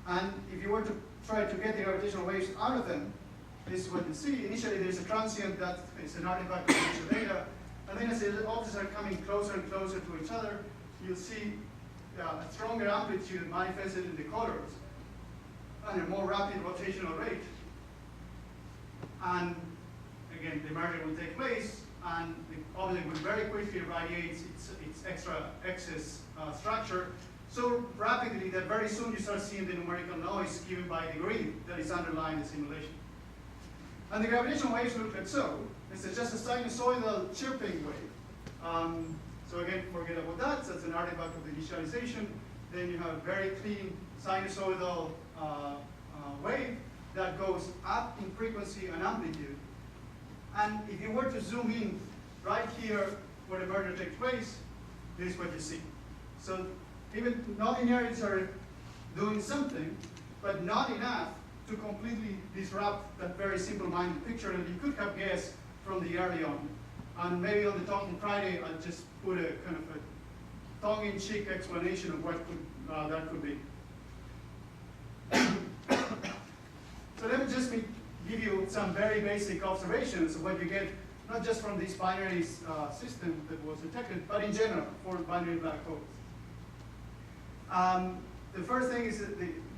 And if you were to try to get the gravitational waves out of them, this is what you see. Initially, there's a transient that is an artifact of initial data. And then as the objects are coming closer and closer to each other, you'll see a stronger amplitude manifested in the colors and a more rapid rotational rate. And again, the merger will take place, and the object will very quickly radiate its excess structure so rapidly that very soon you start seeing the numerical noise given by the grid that is underlying the simulation. And the gravitational waves look like so. It's just a sinusoidal chirping wave. So again, forget about that. So that's an artifact of the initialization. Then you have a very clean sinusoidal wave that goes up in frequency and amplitude. And if you were to zoom in right here where the merger takes place, this is what you see. So even nonlinearities are doing something, but not enough to completely disrupt that very simple-minded picture that you could have guessed from the early on. And maybe on the talk on Friday, I'll just put a kind of a tongue-in-cheek explanation of what that could be. So let me just give you some very basic observations of what you get, not just from this binary system that was detected, but in general for binary black holes. The first thing is that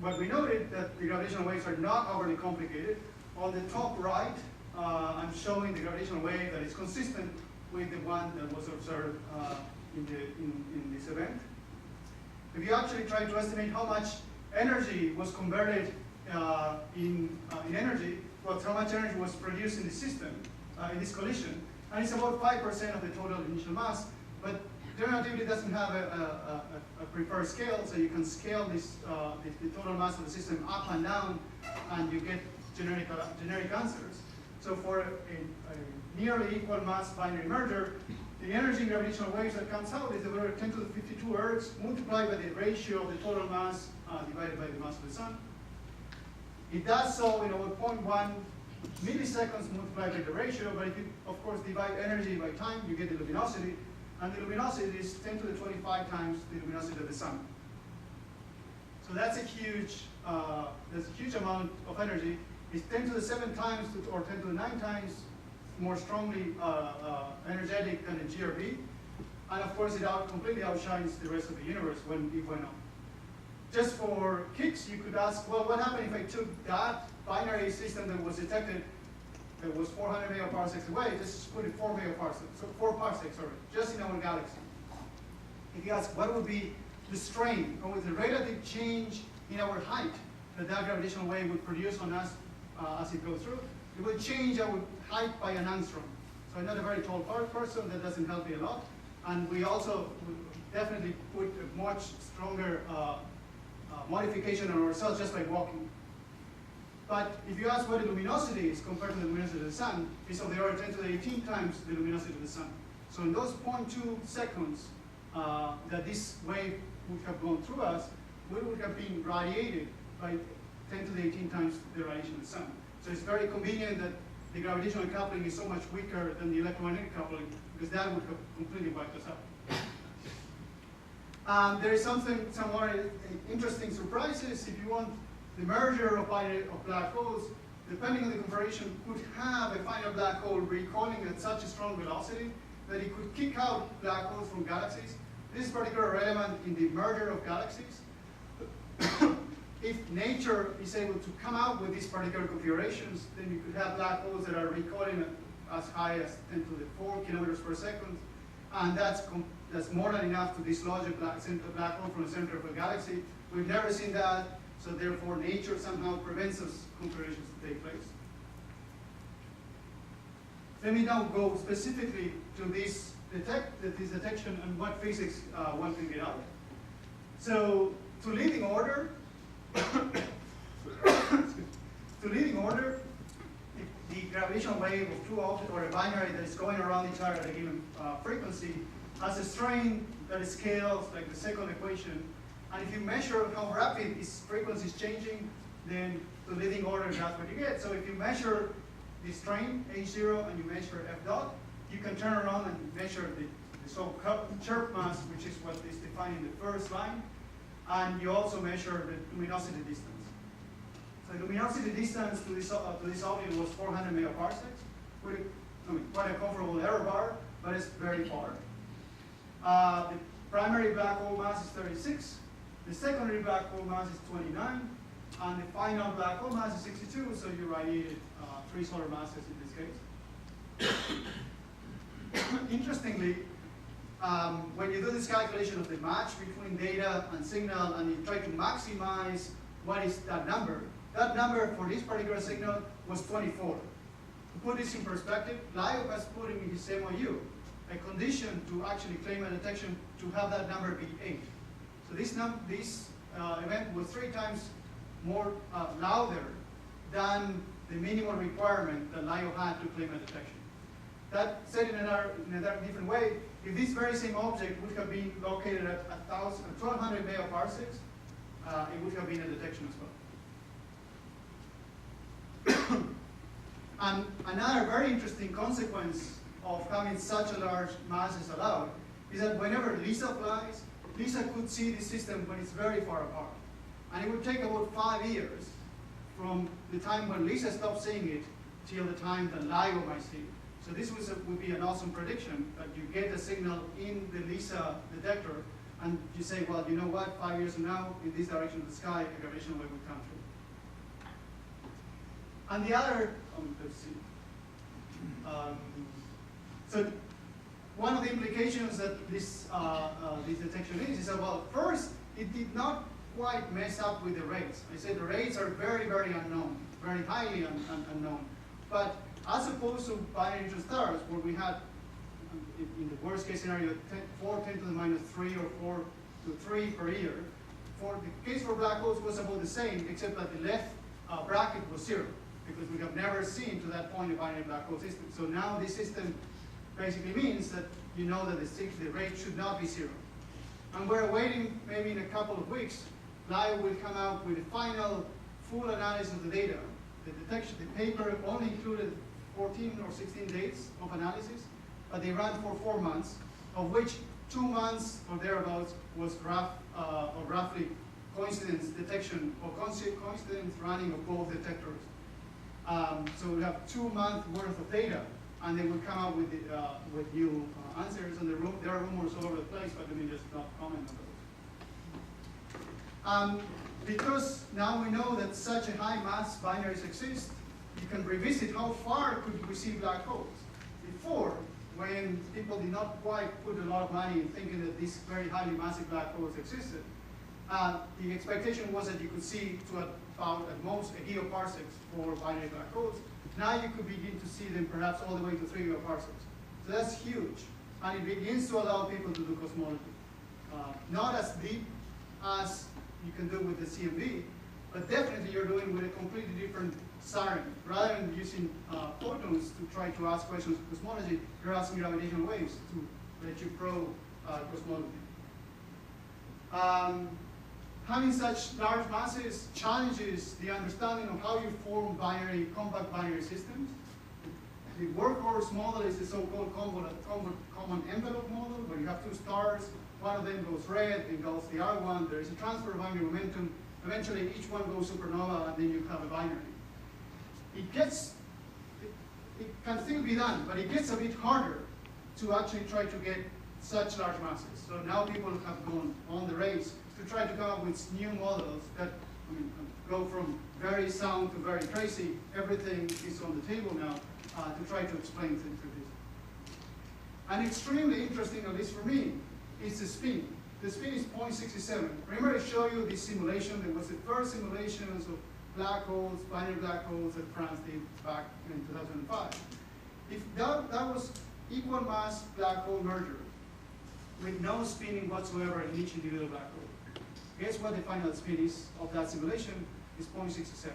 what we noted, that the gravitational waves are not overly complicated. On the top right, I'm showing the gravitational wave that is consistent with the one that was observed in this event. If you actually try to estimate how much energy was converted in energy, well, how much energy was produced in the system, in this collision, and it's about 5% of the total initial mass, but the relativity doesn't have a preferred scale, so you can scale this, the total mass of the system up and down, and you get generic answers. So for a nearly equal mass binary merger, the energy in gravitational waves that comes out is about 10 to the 52 ergs multiplied by the ratio of the total mass divided by the mass of the sun. It does so in about 0.1 milliseconds multiplied by the ratio, but if you, of course, divide energy by time, you get the luminosity, and the luminosity is 10 to the 25 times the luminosity of the sun. So that's a huge amount of energy. It's 10 to the 7 times or 10 to the 9 times more strongly energetic than the GRB. And of course, it completely outshines the rest of the universe when it went on. Just for kicks, you could ask, well, what happened if I took that binary system that was detected that was 400 megaparsecs away, just put it 4 megaparsecs, so 4 parsecs, sorry, just in our galaxy. If you ask, what would be the strain, or with the relative change in our height that gravitational wave would produce on us as it goes through, it would change our height by an angstrom. So I'm not a very tall person, that doesn't help me a lot. And we also would definitely put a much stronger modification on ourselves just by walking. But if you ask what the luminosity is compared to the luminosity of the sun, it's of the order 10 to the 18 times the luminosity of the sun. So in those 0.2 seconds that this wave would have gone through us, we would have been radiated by 10 to the 18 times the radiation of the sun. So it's very convenient that the gravitational coupling is so much weaker than the electromagnetic coupling, because that would have completely wiped us out. There is some more interesting surprises. If you want, the merger of black holes, depending on the configuration, could have a final black hole recoiling at such a strong velocity that it could kick out black holes from galaxies. This is particularly relevant in the merger of galaxies. If nature is able to come out with these particular configurations, then you could have black holes that are recoiling as high as 10 to the 4 kilometers per second. And that's more than enough to dislodge a black hole from the center of a galaxy. We've never seen that, so therefore nature somehow prevents us configurations to take place. Let me now go specifically to this detection and what physics one can get out. So to leading order, the gravitational wave of two objects or a binary that is going around each other at a given frequency has a strain that scales like the second equation. And if you measure how rapid its frequency is changing, then the leading order, that's what you get. So if you measure the strain, H0, and you measure F dot, you can turn around and measure the so-called chirp mass, which is what is defined in the first line. and you also measure the luminosity distance. So the luminosity distance to this object was 400 megaparsecs, quite a comfortable error bar, but it's very far. The primary black hole mass is 36, the secondary black hole mass is 29, and the final black hole mass is 62, so you radiated 3 solar masses in this case. Interestingly, when you do this calculation of the match between data and signal and you try to maximize what is that number for this particular signal was 24. To put this in perspective, LIGO has put in his MOU a condition to actually claim a detection to have that number be 8. So this event was 3 times more louder than the minimal requirement that LIGO had to claim a detection. That said in a different way, if this very same object would have been located at 1200 megaparsecs, it would have been a detection as well. And another very interesting consequence of having such a large masses allowed is that whenever LISA flies, LISA could see the system when it's very far apart. And it would take about 5 years from the time when LISA stops seeing it till the time that LIGO might see it. So this would be an awesome prediction, that you get a signal in the LISA detector, and you say, well, you know what, 5 years from now, in this direction of the sky, a gravitational wave would come through. And the other, let's see. So one of the implications that this detection is that, well, first, it did not quite mess up with the rates. I said the rates are very, very unknown, very highly unknown. But as opposed to binary neutron stars, where we had, in the worst case scenario, 4 10 to the minus 3 or 4 to 3 per year, for the case for black holes was about the same, except that the left bracket was 0, because we have never seen to that point a binary black hole system. So now this system basically means that you know that the rate should not be 0. And we're waiting, maybe in a couple of weeks, LIGO will come out with a final full analysis of the data. The paper only included 14 or 16 days of analysis, but they ran for 4 months, of which 2 months or thereabouts was roughly coincidence detection or coincidence running of both detectors. So we have 2 months worth of data, and they will come out with new answers. And there are rumors all over the place, but let me just not comment on those. Because now we know that such a high mass binaries exist, you can revisit how far could we see black holes. Before, when people did not quite put a lot of money in thinking that these very highly massive black holes existed, the expectation was that you could see to about at most a gigaparsecs for binary black holes. Now you could begin to see them perhaps all the way to 3 gigaparsecs. So that's huge. And it begins to allow people to do cosmology. Not as deep as you can do with the CMB, but definitely you're doing with a completely different siren. Rather than using photons to try to ask questions of cosmology, you're asking gravitational waves to let you probe cosmology. Having such large masses challenges the understanding of how you form compact binary systems. The workhorse model is the so-called common envelope model, where you have 2 stars. One of them goes red, it goes the other one. There is a transfer of binary momentum. Eventually, each one goes supernova, and then you have a binary. It can still be done, but it gets a bit harder to actually try to get such large masses. So now people have gone on the race to try to come up with new models that go from very sound to very crazy. Everything is on the table now to try to explain things like this. And extremely interesting, at least for me, is the spin. The spin is 0.67. Remember I showed you this simulation? That was the first simulations of black holes, binary black holes that France did back in 2005. If that was equal mass black hole merger with no spinning whatsoever in each individual black hole, guess what the final spin is of that simulation? Is 0.67.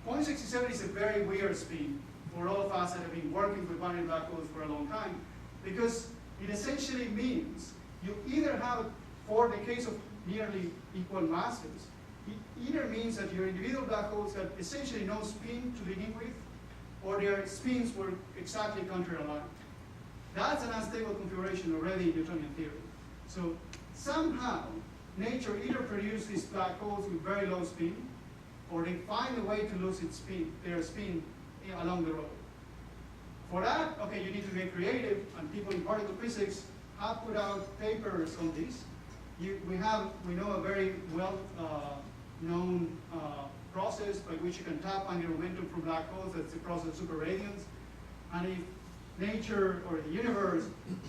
0.67 is a very weird spin for all of us that have been working with binary black holes for a long time, because it essentially means you either have, for the case of nearly equal masses, it either means that your individual black holes have essentially no spin to begin with, or their spins were exactly contrary-aligned. That's an unstable configuration already in Newtonian theory. So somehow, nature either produces these black holes with very low spin, or they find a way to lose their spin along the road. For that, okay, you need to get creative, and people in particle physics have put out papers on this. We know a very well known process by which you can tap angular momentum from black holes. That's the process of superradiance. And if nature or the universe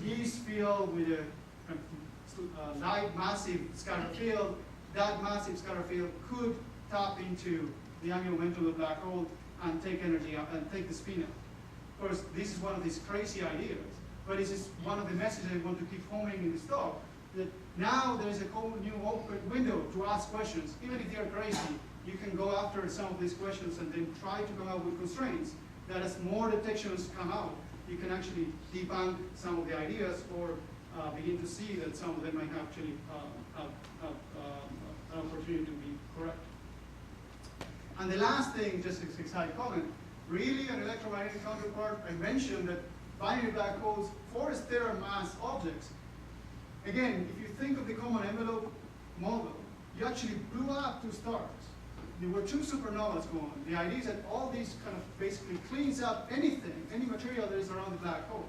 is filled with a light massive scatter field, that massive scatter field could tap into the angular momentum of the black hole and take energy out and take the spin out. Of course, this is one of these crazy ideas, but this is one of the messages I want to keep homing in this talk, that now there's a whole new open window to ask questions. Even if they're crazy, you can go after some of these questions and then try to come up with constraints that as more detections come out, you can actually debunk some of the ideas or begin to see that some of them might actually have an opportunity to be correct. And the last thing, just a side comment, really an electromagnetic counterpart, I mentioned that binary black holes for stellar mass objects, again, if you think of the common envelope model, you actually blew up two stars. There were two supernovas going on. The idea is that all these kind of basically cleans up anything, any material that is around the black holes.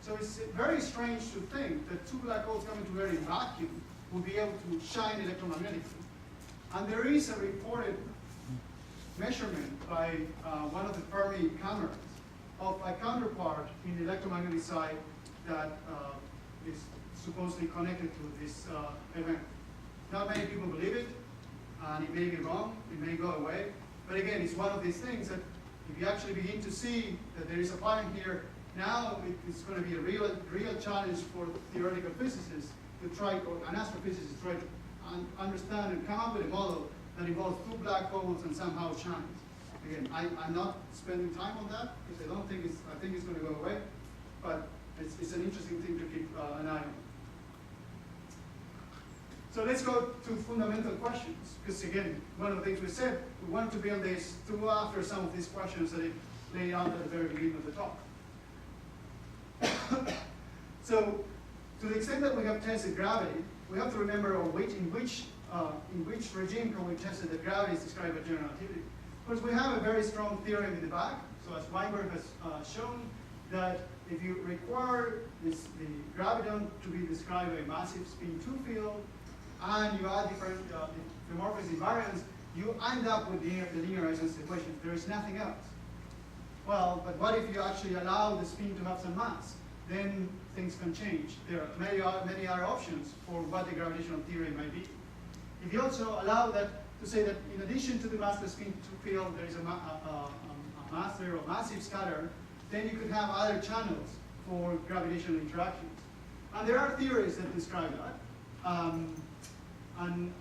So it's very strange to think that two black holes coming together in vacuum will be able to shine electromagnetically. And there is a reported measurement by one of the Fermi cameras of a counterpart in the electromagnetic side that is supposedly connected to this event. Not many people believe it, and it may be wrong, it may go away, but again, it's one of these things that if you actually begin to see that there is a pattern here, now it's going to be a real challenge for theoretical physicists to try, or an astrophysicist to try to understand and come up with a model that involves two black holes and somehow shines. Again, I'm not spending time on that because I think it's going to go away, but it's an interesting thing to keep an eye on. So let's go to fundamental questions, because again, one of the things we said, we want to build this to go after some of these questions that I laid out at the very beginning of the talk. So, to the extent that we have tested gravity, we have to remember in which regime can we test that gravity is described by general relativity. Of course, we have a very strong theorem in the back. So as Weinberg has shown, that if you require the graviton to be described by a massive spin 2 field, and you add different dimorphism invariants, you end up with the linear resonance equation. There is nothing else. Well, but what if you actually allow the spin to have some mass? Then things can change. There are many other options for what the gravitational theory might be. If you also allow that to say that in addition to the massless spin 2 field, there is a master or massive scatter, then you could have other channels for gravitational interactions. And there are theories that describe that. And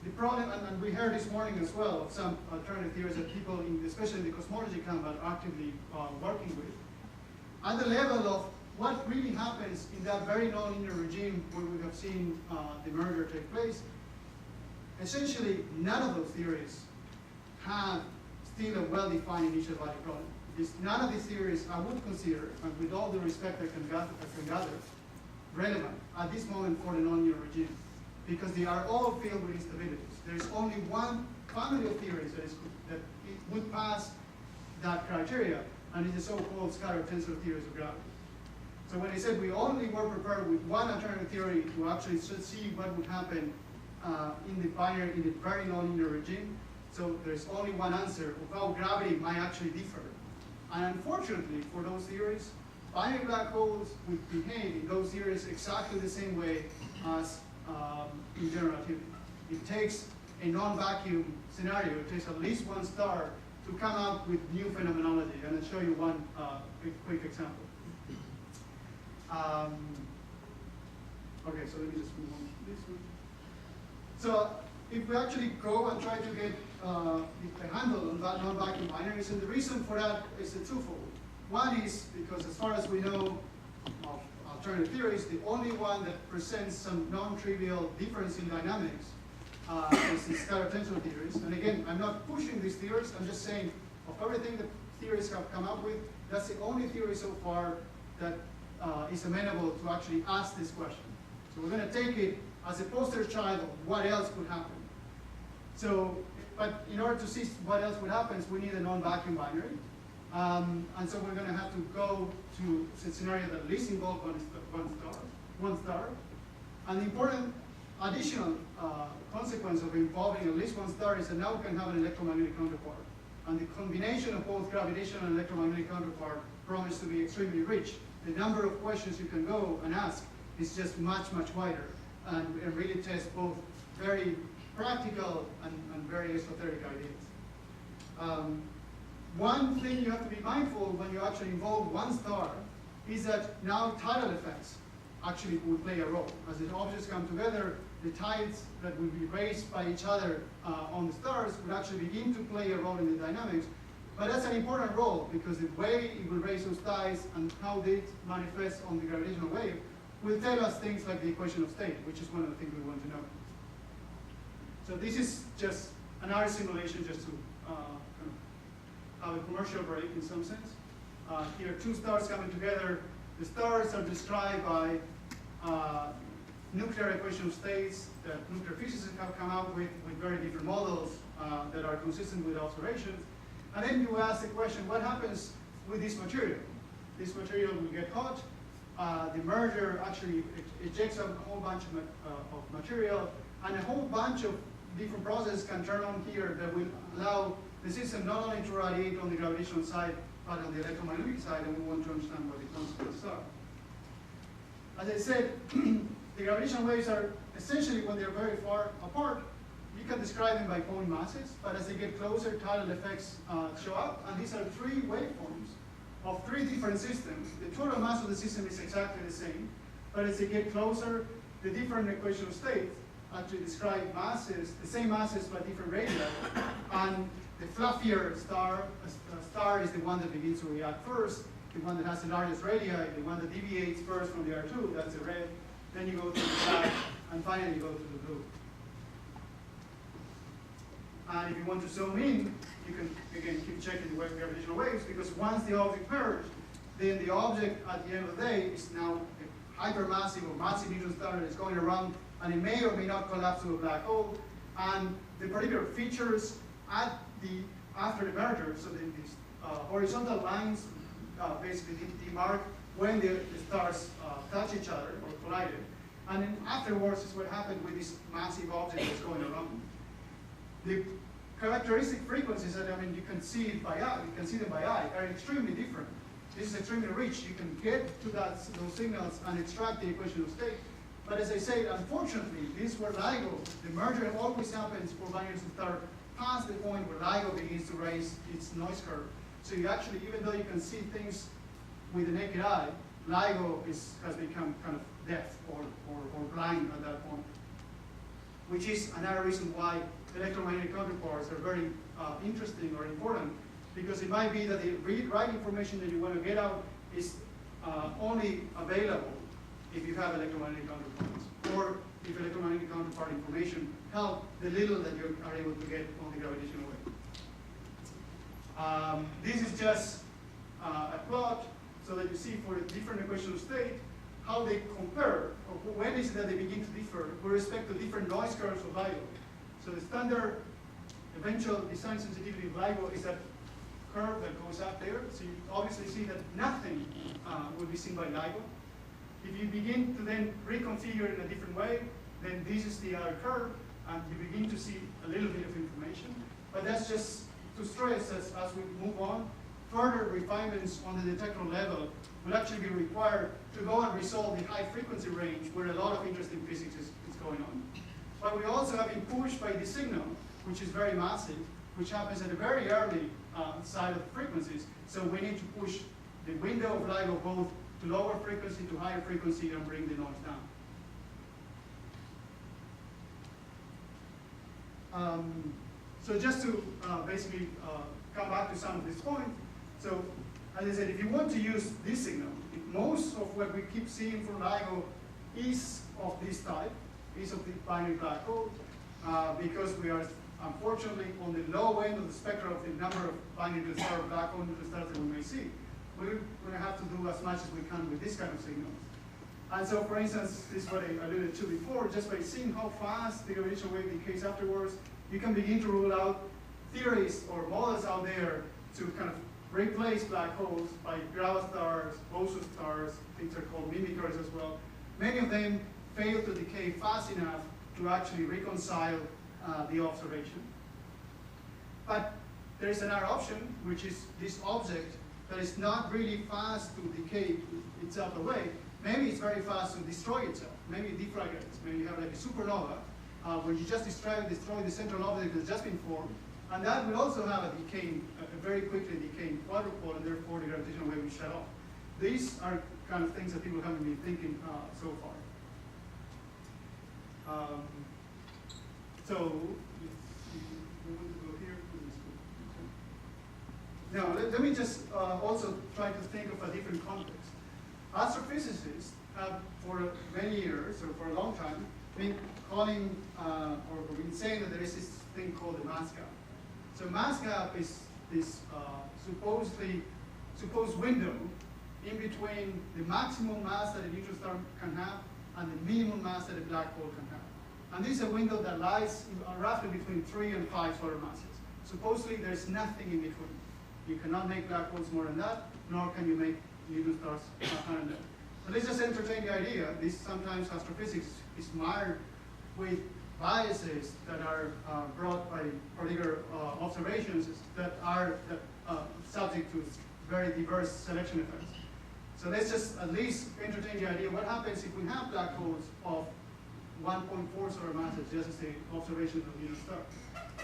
the problem, and we heard this morning as well of some alternative theories that people, especially in the cosmology camp, are actively working with. At the level of what really happens in that very nonlinear regime where we have seen the merger take place, essentially none of those theories have still a well-defined initial value problem. None of these theories I would consider, and with all the respect I can gather, relevant at this moment for the nonlinear regime, because they are all filled with instabilities. There is only one family of theories that would pass that criteria, and it's the so-called scalar tensor theories of gravity. So when I said we only were prepared with one alternative theory to actually see what would happen in the very nonlinear regime, so there's only one answer of how gravity might actually differ. And unfortunately for those theories, binary black holes would behave in those theories exactly the same way as in general relativity. It takes a non-vacuum scenario, it takes at least one star to come up with new phenomenology, and I'll show you one quick example. Okay, so let me just move on to this one. So if we actually go and try to get a handle on that non-vacuum binaries, and the reason for that is a twofold. One is because as far as we know of alternative theories, the only one that presents some non-trivial difference in dynamics is the scalar tensor theories. And again, I'm not pushing these theories, I'm just saying of everything that theorists have come up with, that's the only theory so far that is amenable to actually ask this question. So we're going to take it as a poster child of what else could happen. So, but in order to see what else would happen, we need a non-vacuum binary. And so we're going to have to go to a scenario that at least involves one star. And the important additional consequence of involving at least one star is that now we can have an electromagnetic counterpart. And the combination of both gravitational and electromagnetic counterpart promise to be extremely rich. The number of questions you can go and ask is just much, much wider, and really test both very practical and very esoteric ideas. One thing you have to be mindful when you actually involve one star is that now tidal effects actually will play a role. As the objects come together, the tides that will be raised by each other on the stars will actually begin to play a role in the dynamics. But that's an important role because the way it will raise those tides and how they manifest on the gravitational wave will tell us things like the equation of state, which is one of the things we want to know. So this is just another simulation just to have a commercial break in some sense. Here are two stars coming together. The stars are described by nuclear equation of states that nuclear physicists have come up with very different models that are consistent with observations. And then you ask the question, what happens with this material? This material will get hot. The merger actually ejects a whole bunch of material, and a whole bunch of different processes can turn on here that will allow the system not only to radiate on the gravitational side, but on the electromagnetic side, and we want to understand what the consequences are. As I said, the gravitational waves are essentially, when they're very far apart, you can describe them by point masses, but as they get closer, tidal effects show up, and these are three waveforms of three different systems. The total mass of the system is exactly the same, but as they get closer, the different equation of states actually describe masses, the same masses but different radii, and the fluffier star is the one that begins to react first, the one that has the largest radii, the one that deviates first from the R2, that's the red, then you go to the black, and finally you go to the blue. And if you want to zoom in, you can, again, keep checking the gravitational waves, because once the object merges, then the object at the end of the day is now a hypermassive or massive neutron star that is going around, and it may or may not collapse to a black hole. And the particular features after the merger, so these horizontal lines basically demark when the stars touch each other or collide. And then afterwards is what happened with this massive object that's going around. The characteristic frequencies that you can see it by eye, you can see them by eye, are extremely different. This is extremely rich. You can get to those signals and extract the equation of state. But as I said, unfortunately, this is where LIGO, the merger always happens for binaries that are past the point where LIGO begins to raise its noise curve. So you actually, even though you can see things with the naked eye, LIGO has become kind of deaf or blind at that point, which is another reason why electromagnetic counterparts are very interesting or important, because it might be that the read-write information that you want to get out is only available if you have electromagnetic counterparts, or if electromagnetic counterpart information help the little that you are able to get on the gravitational wave. This is just a plot so that you see for a different equation of state how they compare, or when is it that they begin to differ with respect to different noise curves of LIGO. So the standard eventual design sensitivity of LIGO is that curve that goes up there. So you obviously see that nothing will be seen by LIGO. If you begin to then reconfigure it in a different way, then this is the other curve, and you begin to see a little bit of information. But that's just to stress as we move on, further refinements on the detector level will actually be required to go and resolve the high frequency range where a lot of interesting physics is going on. But we also have been pushed by the signal, which is very massive, which happens at a very early side of frequencies. So we need to push the window of LIGO both to lower frequency to higher frequency and bring the noise down. So just to basically come back to some of this point. So as I said, if you want to use this signal, most of what we keep seeing from LIGO is of this type, is of the binary black hole, because we are unfortunately on the low end of the spectrum of the number of binary star black hole neutron stars that we may see. We're going to have to do as much as we can with this kind of signals. And so, for instance, this is what I alluded to before, just by seeing how fast the gravitational wave decays afterwards, you can begin to rule out theories or models out there to kind of replace black holes by gravastars, boson stars, things are called mimickers as well. Many of them fail to decay fast enough to actually reconcile the observation. But there is another option, which is this object that is not really fast to decay itself away. Maybe it's very fast to destroy itself. Maybe it deflagrates. Maybe you have like a supernova where you just destroy the central object that's just been formed. And that will also have a very quickly decaying quadrupole, and therefore the gravitational wave will shut off. These are kind of things that people haven't been thinking so far. So, we want to go here. Now, let me just also try to think of a different context. Astrophysicists have, for many years, or for a long time, been calling, or been saying that there is this thing called the mass gap. So mass gap is this supposed window in between the maximum mass that a neutron star can have and the minimum mass that a black hole can have. And this is a window that lies roughly between 3 and 5 solar masses. Supposedly there's nothing in between. You cannot make black holes more than that, nor can you make neutron stars higher than that. But let's just entertain the idea. This sometimes astrophysics is mired with biases that are brought by particular observations that are subject to very diverse selection effects. So let's just at least entertain the idea, what happens if we have black holes of 1.4 solar masses, just as the observations of neutron stars?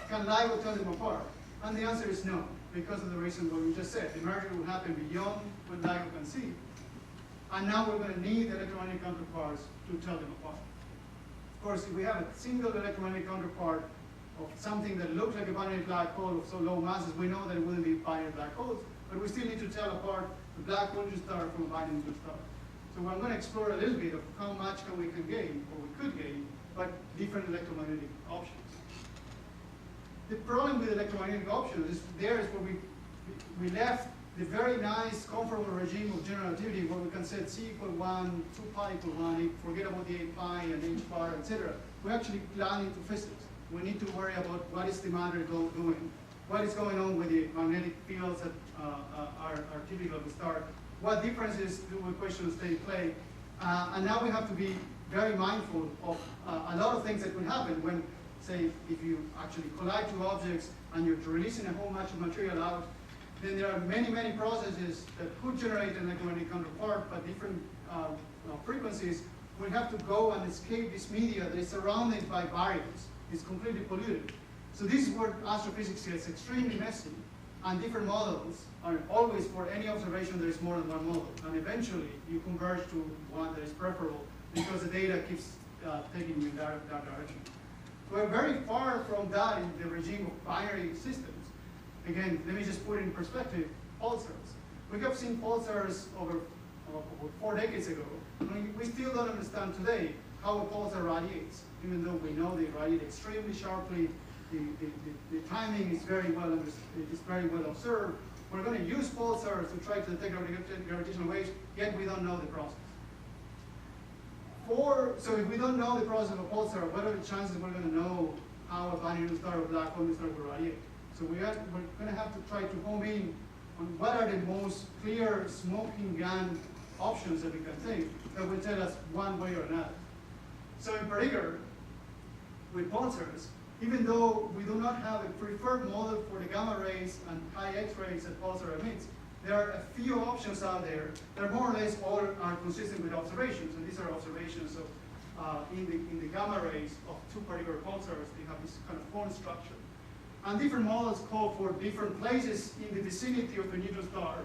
Can LIGO tell them apart? And the answer is no, because of the reason what we just said. The merger will happen beyond what LIGO can see. And now we're going to need electromagnetic counterparts to tell them apart. Of course, if we have a single electromagnetic counterpart of something that looks like a binary black hole of so low masses, we know that it wouldn't be binary black holes, but we still need to tell apart the black neutron star from a binary neutron star. So I'm going to explore a little bit of how much we can gain, or we could gain, but different electromagnetic options. The problem with electromagnetic options is there is where we left the very nice, comfortable regime of general relativity where we can set c equal 1, 2 pi equal 1, forget about the 8 pi and h bar, etc. We actually plunge into physics. We need to worry about what is the matter doing, what is going on with the magnetic fields that are typical of the star, what differences do equations play, and now we have to be very mindful of a lot of things that could happen when, say, if you actually collide two objects and you're releasing a whole bunch of material out, then there are many, many processes that could generate an electromagnetic counterpart, but different frequencies will have to go and escape this media that is surrounded by barriers. It's completely polluted. So this is where astrophysics gets extremely messy, and different models are always, for any observation, there is more than one model. And eventually, you converge to one that is preferable because the data keeps taking you in that direction. We're very far from that in the regime of binary systems. Again, let me just put it in perspective, pulsars. We have seen pulsars over 4 decades ago. And we still don't understand today how a pulsar radiates, even though we know they radiate extremely sharply. The timing is very well observed. We're going to use pulsars to try to detect gravitational waves, yet we don't know the process. So if we don't know the process of a pulsar, what are the chances we're going to know how a binary neutron star or black hole star will radiate? So we're going to have to try to home in on what are the most clear smoking gun options that we can take that will tell us one way or another. So in particular, with pulsars, even though we do not have a preferred model for the gamma rays and high X-rays that pulsar emits, there are a few options out there that more or less all are consistent with observations. And these are observations of in the gamma rays of two particular pulsars. They have this kind of cone structure. And different models call for different places in the vicinity of the neutron star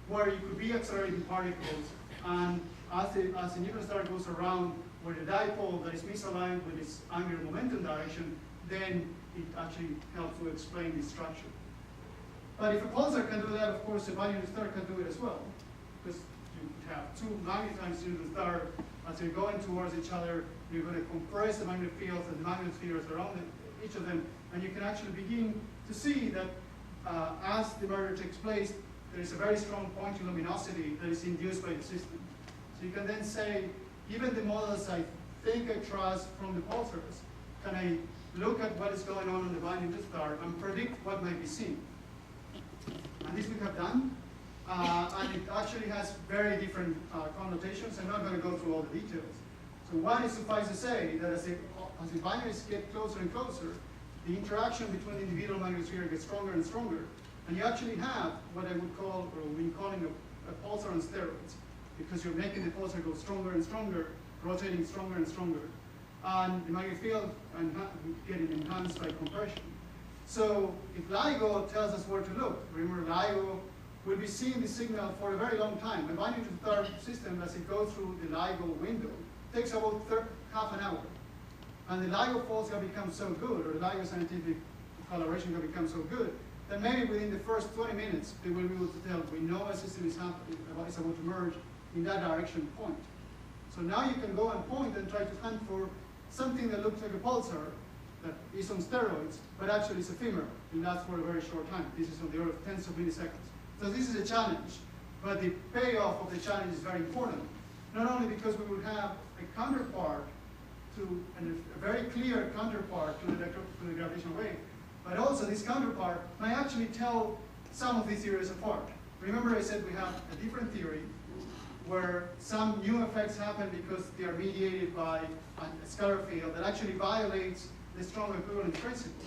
where you could be accelerating particles. And as the neutron star goes around where the dipole that is misaligned with its angular momentum direction, then it actually helps to explain this structure. But if a pulsar can do that, of course, a binary star can do it as well. Because you have two magnetized neutron stars. As they're going towards each other, you're going to compress the magnetic fields and the magnetospheres around each of them. And you can actually begin to see that as the merger takes place, there is a very strong point in luminosity that is induced by the system. So you can then say, given the models I think I trust from the pulsars, can I look at what is going on in the binding to star and predict what might be seen? And this we have done, and it actually has very different connotations. I'm not going to go through all the details. So one is, suffice to say, that as the binaries get closer and closer, the interaction between the individual magnetosphere gets stronger and stronger, and you actually have what I would call, or we've been calling a pulsar on steroids, because you're making the pulsar go stronger and stronger, rotating stronger and stronger, and the magnetic field getting enhanced by compression. So if LIGO tells us where to look, remember LIGO will be seeing the signal for a very long time. A binding to star system, as it goes through the LIGO window, takes about half an hour. And the LIGO faults have become so good, or the LIGO scientific collaboration have become so good, that maybe within the first 20 minutes, they will be able to tell, we know a system is about to merge in that direction point. So now you can go and point and try to hunt for something that looks like a pulsar that is on steroids, but actually is ephemeral. It lasts for a very short time. This is on the order of tens of milliseconds. So this is a challenge, but the payoff of the challenge is very important. Not only because we will have a counterpart to, and a very clear counterpart to the gravitational wave, but also this counterpart might actually tell some of these theories apart. Remember I said we have a different theory where some new effects happen because they are mediated by a scalar field that actually violates the strong equivalence principle.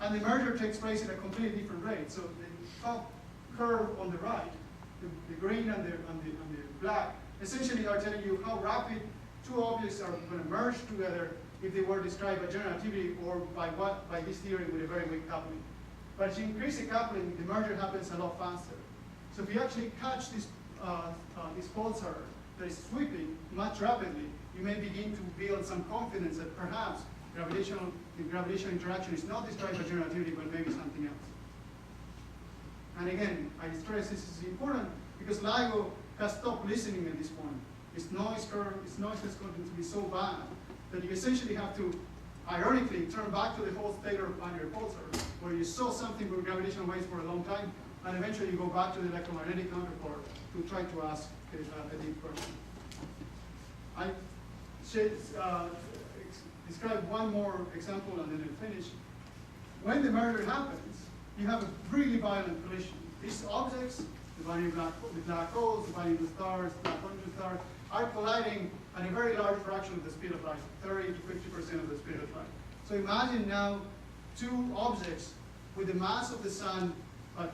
And the merger takes place at a completely different rate. So the top curve on the right, the green and the black, essentially are telling you how rapid two objects are going to merge together if they were described by general relativity or by this theory with a very weak coupling. But as you increase the coupling, the merger happens a lot faster. So if you actually catch this pulsar that is sweeping much rapidly, you may begin to build some confidence that perhaps the gravitational interaction is not described by general relativity, but maybe something else. And again, I stress this is important because LIGO has stopped listening at this point. Its noise has gotten to be so bad that you essentially have to, ironically, turn back to the whole Taylor binary pulsar, where you saw something with gravitational waves for a long time, and eventually you go back to the electromagnetic counterpart to try to ask a deep question. I describe one more example and then I'll finish. When the merger happens, you have a really violent collision. These objects, the black holes, the binary stars, the black stars, are colliding at a very large fraction of the speed of light, 30 to 50% of the speed of light. So imagine now two objects with the mass of the sun, but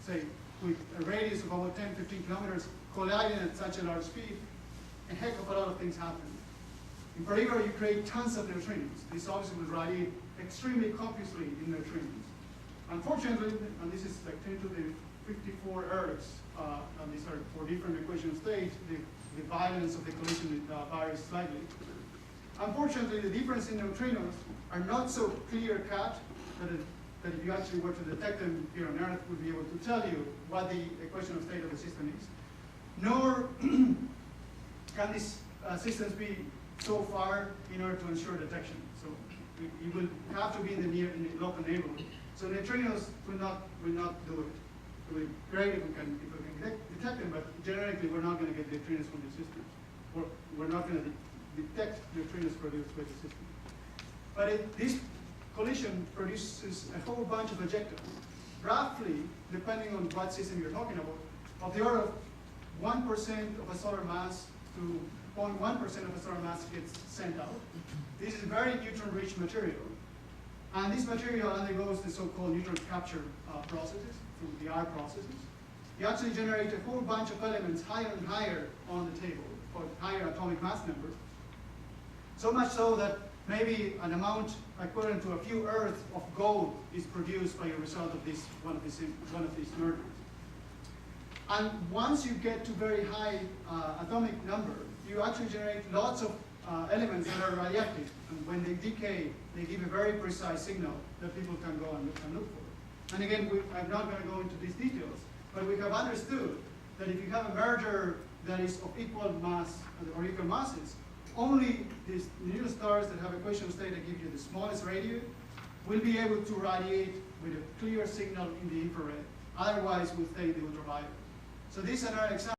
say with a radius of about 10, 15 kilometers, colliding at such a large speed, a heck of a lot of things happen. In particular, you create tons of neutrinos. These objects will radiate extremely copiously in neutrinos. Unfortunately, and this is like 10 to the 54 ergs, and these are for different equation states, the violence of the collision varies slightly. Unfortunately, the difference in neutrinos are not so clear-cut that if you actually were to detect them here on Earth, would be able to tell you what the equation of state of the system is. Nor can these systems be so far in order to ensure detection. So you will have to be in the local neighborhood. So neutrinos will not do it. It would be great if we can detect them, but generically we're not going to get neutrinos from the system. We're not going to detect neutrinos produced by the system. But this collision produces a whole bunch of ejectons. Roughly, depending on what system you're talking about, of the order of 1% of a solar mass to 0.1% of a solar mass gets sent out. This is very neutron-rich material. And this material undergoes the so-called neutron capture processes, through the R processes. You actually generate a whole bunch of elements higher and higher on the table, called higher atomic mass number. So much so that maybe an amount equivalent to a few Earths of gold is produced by a result of this one of these mergers. And once you get to very high atomic number, you actually generate lots of elements that are radioactive. And when they decay, they give a very precise signal that people can go and look for. And again, I'm not going to go into these details, but we have understood that if you have a merger that is of equal mass or equal masses, only these neutron stars that have equation state that give you the smallest radio will be able to radiate with a clear signal in the infrared. Otherwise, we'll stay in the ultraviolet. So this is another example.